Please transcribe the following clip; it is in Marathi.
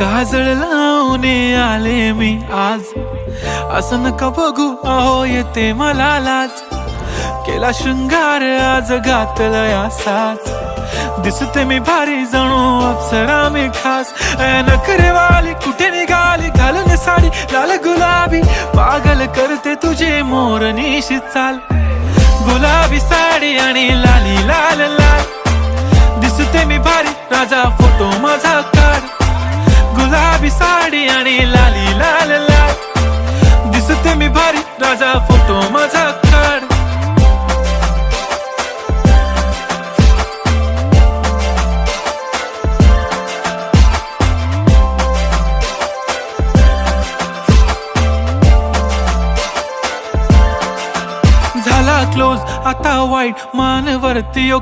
काजळ लावून आले मी आज, असं नका बघू अहो येते मला लाज. केला शृंगार आज घातलाय असाच, दिसते मी भारी जणू अप्सरा मी खास. नखरेवाली कुठे निघाली घालून साडी लाल गुलाबी, पागल करते तुझे मोरनीशी चाल. गुलाबी साडी आणि लाली लाल लाल, दिसते मी भारी राजा फोटो माझा काढ. गुलाबी साडी आणि लाली लाल लाल, दिसते मी भारी राजा फोटो माझा काढ. झाला क्लोज आता वाईट मानवरती